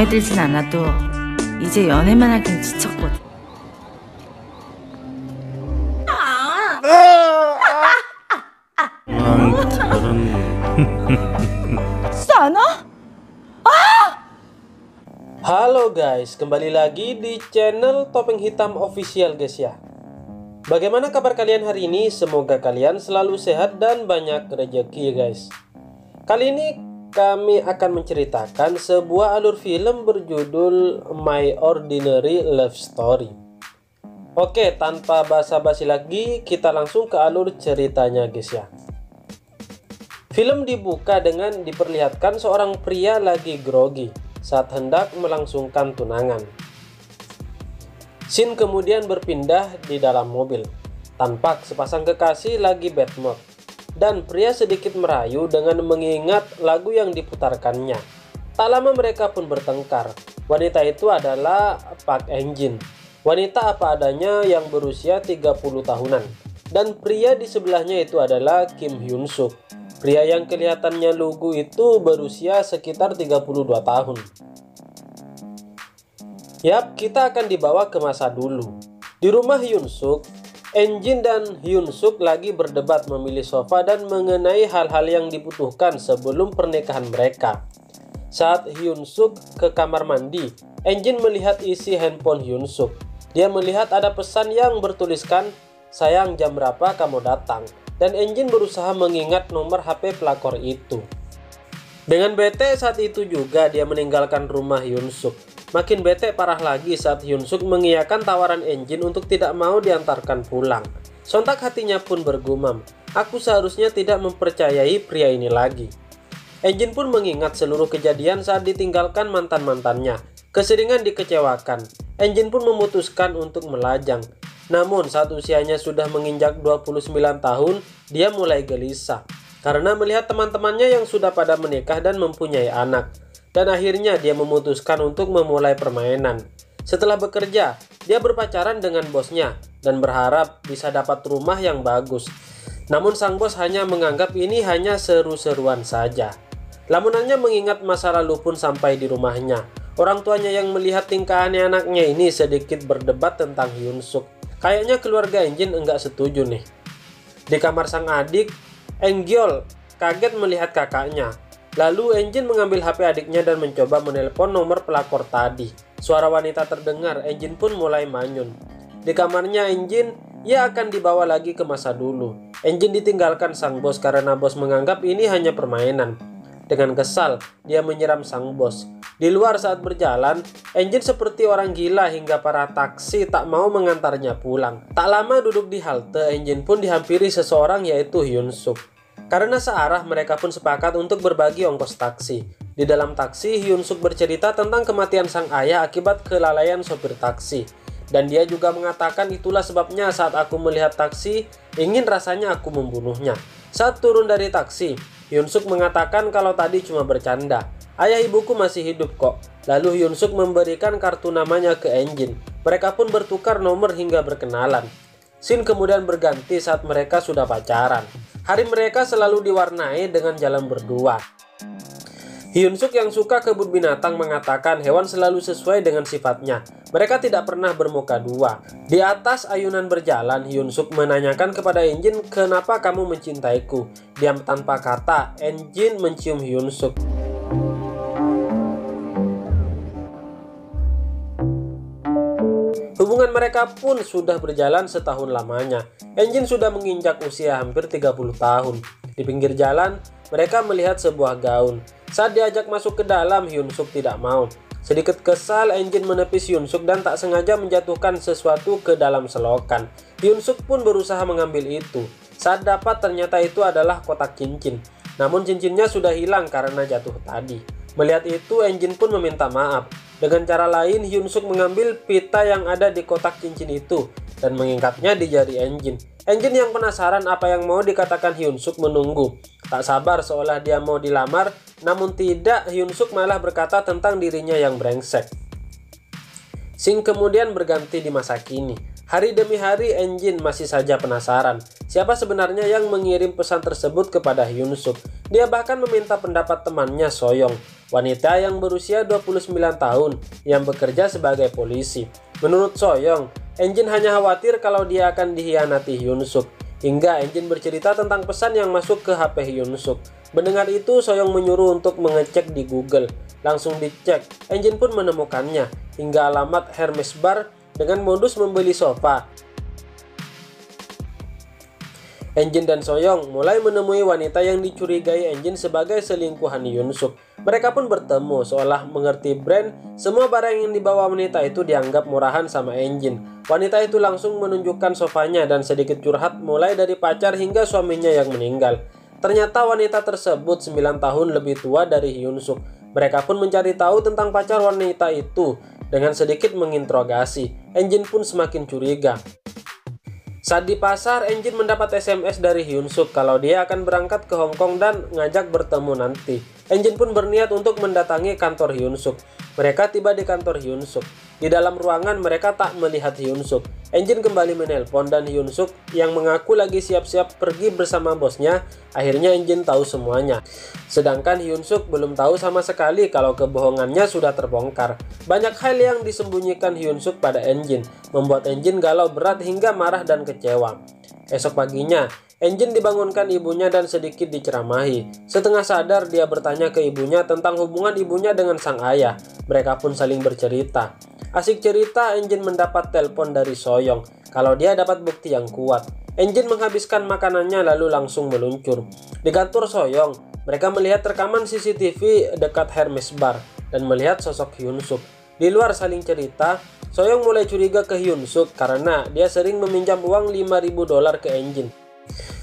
들진 않아도 이제 연애만 하긴 지쳤거든. Sana? Halo guys, kembali lagi di channel Topeng Hitam Official guys ya. Bagaimana kabar kalian hari ini? Semoga kalian selalu sehat dan banyak rezeki guys. Kali ini kami akan menceritakan sebuah alur film berjudul My Ordinary Love Story. Oke, tanpa basa-basi lagi, kita langsung ke alur ceritanya guys ya. Film dibuka dengan diperlihatkan seorang pria lagi grogi saat hendak melangsungkan tunangan. Scene kemudian berpindah di dalam mobil. Tampak sepasang kekasih lagi bad mood, dan pria sedikit merayu dengan mengingat lagu yang diputarkannya. Tak lama mereka pun bertengkar. Wanita itu adalah Park Eun-jin, wanita apa adanya yang berusia 30 tahunan. Dan pria di sebelahnya itu adalah Kim Hyun Suk. Pria yang kelihatannya lugu itu berusia sekitar 32 tahun. Yap, kita akan dibawa ke masa dulu. Di rumah Hyun Suk, Eun-jin dan Hyun Suk lagi berdebat memilih sofa dan mengenai hal-hal yang dibutuhkan sebelum pernikahan mereka. Saat Hyun Suk ke kamar mandi, Eun-jin melihat isi handphone Hyun Suk. Dia melihat ada pesan yang bertuliskan, "Sayang, jam berapa kamu datang?" Dan Eun-jin berusaha mengingat nomor HP pelakor itu. Dengan bete saat itu juga dia meninggalkan rumah Hyun Suk. Makin bete parah lagi saat Hyun Suk mengiyakan tawaran Eun-jin untuk tidak mau diantarkan pulang. Sontak hatinya pun bergumam, aku seharusnya tidak mempercayai pria ini lagi. Eun-jin pun mengingat seluruh kejadian saat ditinggalkan mantan-mantannya. Keseringan dikecewakan, Eun-jin pun memutuskan untuk melajang. Namun saat usianya sudah menginjak 29 tahun, dia mulai gelisah karena melihat teman-temannya yang sudah pada menikah dan mempunyai anak. Dan akhirnya dia memutuskan untuk memulai permainan. Setelah bekerja, dia berpacaran dengan bosnya dan berharap bisa dapat rumah yang bagus. Namun sang bos hanya menganggap ini hanya seru-seruan saja. Lamunannya mengingat masa lalu pun sampai di rumahnya. Orang tuanya yang melihat tingkah aneh anaknya ini sedikit berdebat tentang Hyun Suk. Kayaknya keluarga Eun-jin enggak setuju nih. Di kamar sang adik, Eun-gyeol kaget melihat kakaknya. Lalu Eun-jin mengambil HP adiknya dan mencoba menelpon nomor pelakor tadi. Suara wanita terdengar, Eun-jin pun mulai manyun. Di kamarnya Eun-jin, ia akan dibawa lagi ke masa dulu. Eun-jin ditinggalkan sang bos karena bos menganggap ini hanya permainan. Dengan kesal, dia menyiram sang bos. Di luar saat berjalan, Eun-jin seperti orang gila hingga para taksi tak mau mengantarnya pulang. Tak lama duduk di halte, Eun-jin pun dihampiri seseorang yaitu Hyun Suk. Karena searah, mereka pun sepakat untuk berbagi ongkos taksi. Di dalam taksi, Hyun Suk bercerita tentang kematian sang ayah akibat kelalaian sopir taksi. Dan dia juga mengatakan itulah sebabnya saat aku melihat taksi, ingin rasanya aku membunuhnya. Saat turun dari taksi, Hyun Suk mengatakan kalau tadi cuma bercanda. Ayah ibuku masih hidup kok. Lalu Hyun Suk memberikan kartu namanya ke Eun-jin. Mereka pun bertukar nomor hingga berkenalan. Scene kemudian berganti saat mereka sudah pacaran. Hari mereka selalu diwarnai dengan jalan berdua. Hyun Suk yang suka kebun binatang mengatakan hewan selalu sesuai dengan sifatnya. Mereka tidak pernah bermuka dua. Di atas ayunan berjalan, Hyun Suk menanyakan kepada Eun-jin, kenapa kamu mencintaiku? Diam tanpa kata, Eun-jin mencium Hyun Suk. Hubungan mereka pun sudah berjalan setahun lamanya. Eun-jin sudah menginjak usia hampir 30 tahun. Di pinggir jalan, mereka melihat sebuah gaun. Saat diajak masuk ke dalam, Hyun Suk tidak mau. Sedikit kesal, Eun-jin menepis Hyun Suk dan tak sengaja menjatuhkan sesuatu ke dalam selokan. Hyun Suk pun berusaha mengambil itu. Saat dapat, ternyata itu adalah kotak cincin. Namun cincinnya sudah hilang karena jatuh tadi. Melihat itu, Eun-jin pun meminta maaf. Dengan cara lain, Hyun Suk mengambil pita yang ada di kotak cincin itu dan mengikatnya di jari Eun-jin. Eun-jin yang penasaran apa yang mau dikatakan Hyun Suk menunggu. Tak sabar seolah dia mau dilamar, namun tidak, Hyun Suk malah berkata tentang dirinya yang brengsek. Scene kemudian berganti di masa kini. Hari demi hari Engin masih saja penasaran siapa sebenarnya yang mengirim pesan tersebut kepada Hyun Suk. Dia bahkan meminta pendapat temannya Soyong, wanita yang berusia 29 tahun yang bekerja sebagai polisi. Menurut Soyong, Engin hanya khawatir kalau dia akan dikhianati Hyun Suk. Hingga Engin bercerita tentang pesan yang masuk ke HP Hyun Suk. Mendengar itu, Soyong menyuruh untuk mengecek di Google. Langsung dicek, Engin pun menemukannya hingga alamat Hermes Bar dengan modus membeli sofa. Engin dan Soyong mulai menemui wanita yang dicurigai Engin sebagai selingkuhan Hyun Suk. Mereka pun bertemu seolah mengerti brand. Semua barang yang dibawa wanita itu dianggap murahan sama Engin. Wanita itu langsung menunjukkan sofanya dan sedikit curhat mulai dari pacar hingga suaminya yang meninggal. Ternyata wanita tersebut 9 tahun lebih tua dari Hyun Suk. Mereka pun mencari tahu tentang pacar wanita itu. Dengan sedikit menginterogasi, Engin pun semakin curiga. Saat di pasar, Engin mendapat SMS dari Hyun Suk kalau dia akan berangkat ke Hong Kong dan ngajak bertemu nanti. Engin pun berniat untuk mendatangi kantor Hyun Suk. Mereka tiba di kantor Hyun Suk. Di dalam ruangan mereka tak melihat Hyun Suk. Engin kembali menelpon dan Hyun Suk yang mengaku lagi siap-siap pergi bersama bosnya. Akhirnya Engin tahu semuanya. Sedangkan Hyun Suk belum tahu sama sekali kalau kebohongannya sudah terbongkar. Banyak hal yang disembunyikan Hyun Suk pada Engin, membuat Engin galau berat hingga marah dan kecewa. Esok paginya, Engin dibangunkan ibunya dan sedikit diceramahi. Setengah sadar dia bertanya ke ibunya tentang hubungan ibunya dengan sang ayah. Mereka pun saling bercerita. Asik cerita, Engin mendapat telepon dari Soyong kalau dia dapat bukti yang kuat. Engin menghabiskan makanannya lalu langsung meluncur. Di kantor Soyong, mereka melihat rekaman CCTV dekat Hermes Bar dan melihat sosok Hyun Suk. Di luar saling cerita, Soyong mulai curiga ke Hyun Suk karena dia sering meminjam uang $5.000 ke Engin.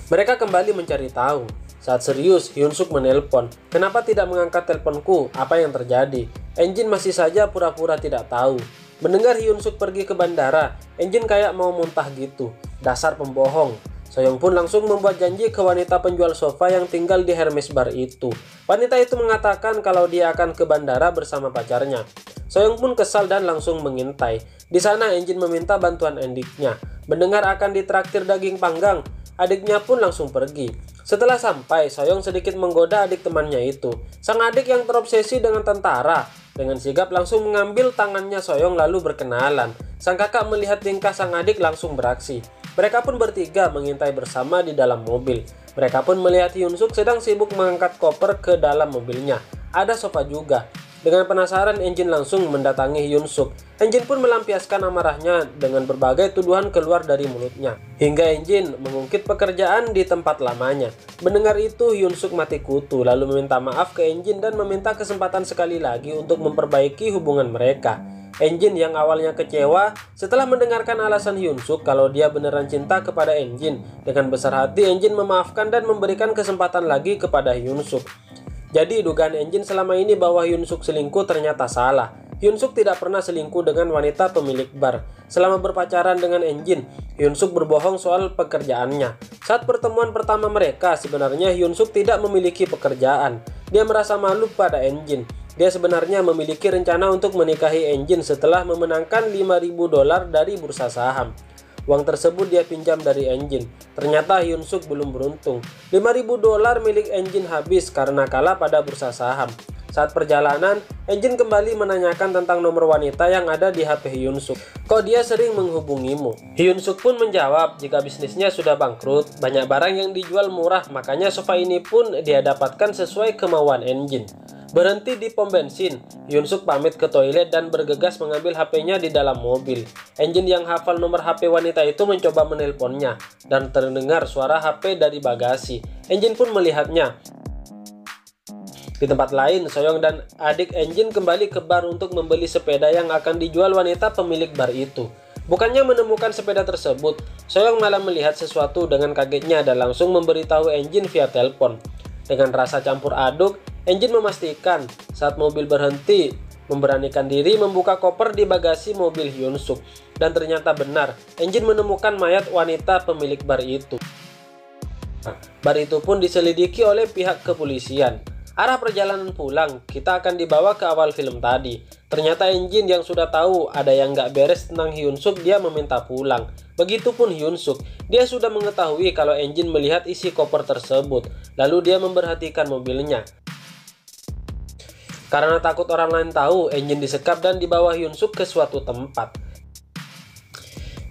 Mereka kembali mencari tahu. Saat serius, Hyun Suk menelpon. Kenapa tidak mengangkat teleponku? Apa yang terjadi? Engin masih saja pura-pura tidak tahu. Mendengar Hyun Suk pergi ke bandara, Engin kayak mau muntah gitu. Dasar pembohong. Soyong pun langsung membuat janji ke wanita penjual sofa yang tinggal di Hermes Bar itu. Wanita itu mengatakan kalau dia akan ke bandara bersama pacarnya. Soyong pun kesal dan langsung mengintai. Di sana Engin meminta bantuan adiknya. Mendengar akan ditraktir daging panggang, adiknya pun langsung pergi. Setelah sampai, Soyong sedikit menggoda adik temannya itu. Sang adik yang terobsesi dengan tentara, dengan sigap langsung mengambil tangannya Soyong lalu berkenalan. Sang kakak melihat tingkah sang adik langsung beraksi. Mereka pun bertiga mengintai bersama di dalam mobil. Mereka pun melihat Hyun Suk sedang sibuk mengangkat koper ke dalam mobilnya. Ada sofa juga. Dengan penasaran, Engin langsung mendatangi Hyun Suk. Engin pun melampiaskan amarahnya dengan berbagai tuduhan keluar dari mulutnya. Hingga Engin mengungkit pekerjaan di tempat lamanya. Mendengar itu, Hyun Suk mati kutu lalu meminta maaf ke Engin dan meminta kesempatan sekali lagi untuk memperbaiki hubungan mereka. Engin yang awalnya kecewa setelah mendengarkan alasan Hyun Suk kalau dia beneran cinta kepada Engin. Dengan besar hati, Engin memaafkan dan memberikan kesempatan lagi kepada Hyun Suk. Jadi dugaan Engin selama ini bahwa Hyun Suk selingkuh ternyata salah. Hyun Suk tidak pernah selingkuh dengan wanita pemilik bar. Selama berpacaran dengan Engin, Hyun Suk berbohong soal pekerjaannya. Saat pertemuan pertama mereka, sebenarnya Hyun Suk tidak memiliki pekerjaan. Dia merasa malu pada Engin. Dia sebenarnya memiliki rencana untuk menikahi Engin setelah memenangkan $5.000 dari bursa saham. Uang tersebut dia pinjam dari Engin. Ternyata Hyun Suk belum beruntung. $5.000 milik Engin habis karena kalah pada bursa saham. Saat perjalanan, Engin kembali menanyakan tentang nomor wanita yang ada di HP Hyun Suk. Kok dia sering menghubungimu? Hyun Suk pun menjawab jika bisnisnya sudah bangkrut, banyak barang yang dijual murah, makanya sofa ini pun dia dapatkan sesuai kemauan Engin. Berhenti di pom bensin, Hyun Suk pamit ke toilet dan bergegas mengambil HP-nya di dalam mobil. Engin yang hafal nomor HP wanita itu mencoba menelponnya dan terdengar suara HP dari bagasi. Engin pun melihatnya. Di tempat lain, Soyong dan adik Engin kembali ke bar untuk membeli sepeda yang akan dijual wanita pemilik bar itu. Bukannya menemukan sepeda tersebut, Soyong malah melihat sesuatu dengan kagetnya dan langsung memberitahu Engin via telepon. Dengan rasa campur aduk, Engin memastikan saat mobil berhenti, memberanikan diri membuka koper di bagasi mobil Hyun Suk. Dan ternyata benar, Engin menemukan mayat wanita pemilik bar itu. Bar itu pun diselidiki oleh pihak kepolisian. Arah perjalanan pulang, kita akan dibawa ke awal film tadi. Ternyata Enjin yang sudah tahu ada yang nggak beres tentang Hyunsuk, dia meminta pulang. Begitupun Hyunsuk, dia sudah mengetahui kalau Enjin melihat isi koper tersebut. Lalu dia memperhatikan mobilnya. Karena takut orang lain tahu, Enjin disekap dan dibawa Hyunsuk ke suatu tempat.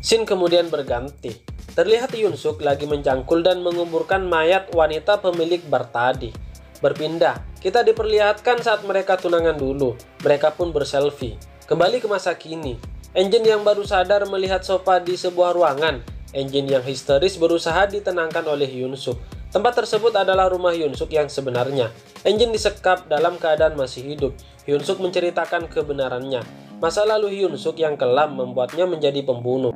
Scene kemudian berganti. Terlihat Hyunsuk lagi mencangkul dan menguburkan mayat wanita pemilik bar tadi. Berpindah, kita diperlihatkan saat mereka tunangan dulu. Mereka pun berselfie. Kembali ke masa kini. Enjin yang baru sadar melihat sofa di sebuah ruangan. Enjin yang histeris berusaha ditenangkan oleh Hyunsuk. Tempat tersebut adalah rumah Hyunsuk yang sebenarnya. Enjin disekap dalam keadaan masih hidup. Hyunsuk menceritakan kebenarannya. Masa lalu Hyunsuk yang kelam membuatnya menjadi pembunuh.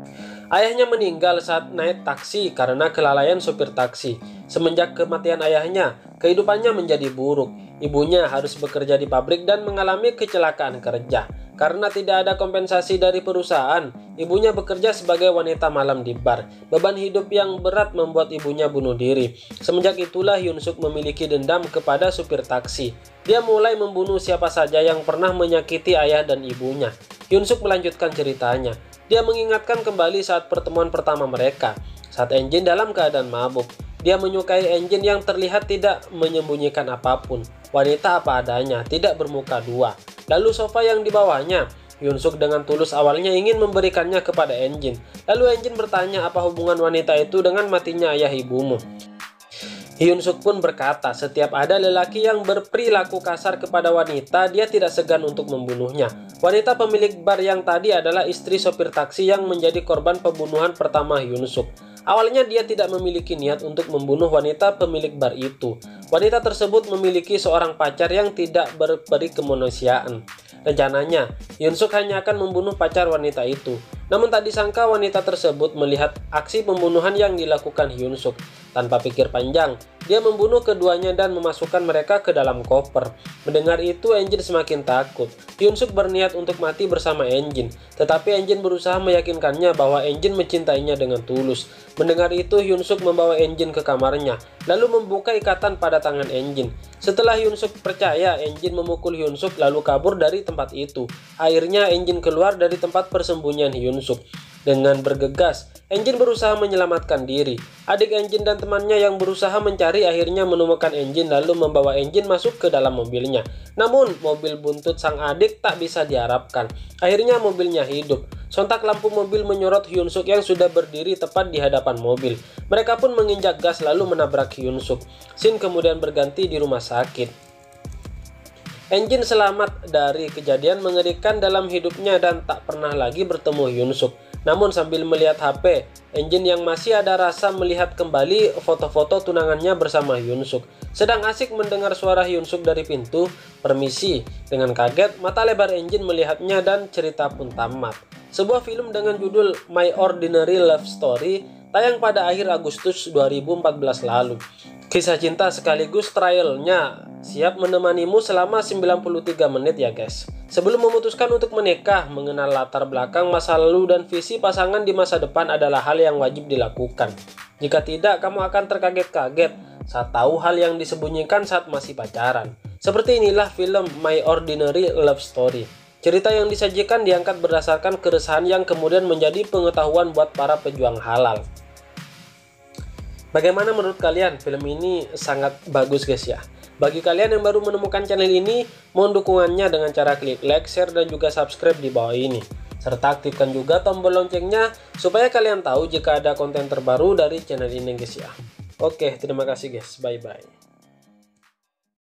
Ayahnya meninggal saat naik taksi karena kelalaian sopir taksi. Semenjak kematian ayahnya, kehidupannya menjadi buruk. Ibunya harus bekerja di pabrik dan mengalami kecelakaan kerja. Karena tidak ada kompensasi dari perusahaan, ibunya bekerja sebagai wanita malam di bar. Beban hidup yang berat membuat ibunya bunuh diri. Semenjak itulah Hyunsuk memiliki dendam kepada supir taksi. Dia mulai membunuh siapa saja yang pernah menyakiti ayah dan ibunya. Hyunsuk melanjutkan ceritanya. Dia mengingatkan kembali saat pertemuan pertama mereka. Saat Enjin dalam keadaan mabuk. Dia menyukai Enjin yang terlihat tidak menyembunyikan apapun. Wanita apa adanya, tidak bermuka dua. Lalu sofa yang dibawanya. Hyunsuk dengan tulus awalnya ingin memberikannya kepada Enjin. Lalu Enjin bertanya apa hubungan wanita itu dengan matinya ayah ibumu. Hyunsuk pun berkata, setiap ada lelaki yang berperilaku kasar kepada wanita, dia tidak segan untuk membunuhnya. Wanita pemilik bar yang tadi adalah istri sopir taksi yang menjadi korban pembunuhan pertama Hyunsuk. Awalnya dia tidak memiliki niat untuk membunuh wanita pemilik bar itu. Wanita tersebut memiliki seorang pacar yang tidak berperi kemanusiaan. Rencananya, Hyunsuk hanya akan membunuh pacar wanita itu. Namun tak disangka wanita tersebut melihat aksi pembunuhan yang dilakukan Hyunsuk. Tanpa pikir panjang, dia membunuh keduanya dan memasukkan mereka ke dalam koper. Mendengar itu, Enjin semakin takut. Hyunsuk berniat untuk mati bersama Enjin, tetapi Enjin berusaha meyakinkannya bahwa Enjin mencintainya dengan tulus. Mendengar itu, Hyunsuk membawa Enjin ke kamarnya, lalu membuka ikatan pada tangan Enjin. Setelah Hyunsuk percaya, Enjin memukul Hyunsuk lalu kabur dari tempat itu. Akhirnya Enjin keluar dari tempat persembunyian Hyunsuk. Dengan bergegas, Enjin berusaha menyelamatkan diri. Adik Enjin dan temannya yang berusaha mencari akhirnya menemukan Enjin lalu membawa Enjin masuk ke dalam mobilnya. Namun, mobil buntut sang adik tak bisa diharapkan. Akhirnya mobilnya hidup. Sontak lampu mobil menyorot Hyunsuk yang sudah berdiri tepat di hadapan mobil. Mereka pun menginjak gas lalu menabrak Hyunsuk. Scene kemudian berganti di rumah sakit. Enjin selamat dari kejadian mengerikan dalam hidupnya dan tak pernah lagi bertemu Hyunsuk. Namun sambil melihat HP, Enjin yang masih ada rasa melihat kembali foto-foto tunangannya bersama Hyunsuk. Sedang asik mendengar suara Hyunsuk dari pintu, permisi. Dengan kaget, mata lebar Enjin melihatnya dan cerita pun tamat. Sebuah film dengan judul My Ordinary Love Story tayang pada akhir Agustus 2014 lalu. Kisah cinta sekaligus trialnya siap menemanimu selama 93 menit ya guys. Sebelum memutuskan untuk menikah, mengenal latar belakang, masa lalu, dan visi pasangan di masa depan adalah hal yang wajib dilakukan. Jika tidak, kamu akan terkaget-kaget saat tahu hal yang disembunyikan saat masih pacaran. Seperti inilah film My Ordinary Love Story. Cerita yang disajikan diangkat berdasarkan keresahan yang kemudian menjadi pengetahuan buat para pejuang halal. Bagaimana menurut kalian? Film ini sangat bagus guys ya. Bagi kalian yang baru menemukan channel ini, mohon dukungannya dengan cara klik like, share, dan juga subscribe di bawah ini. Serta aktifkan juga tombol loncengnya supaya kalian tahu jika ada konten terbaru dari channel ini guys ya. Oke, terima kasih guys. Bye-bye.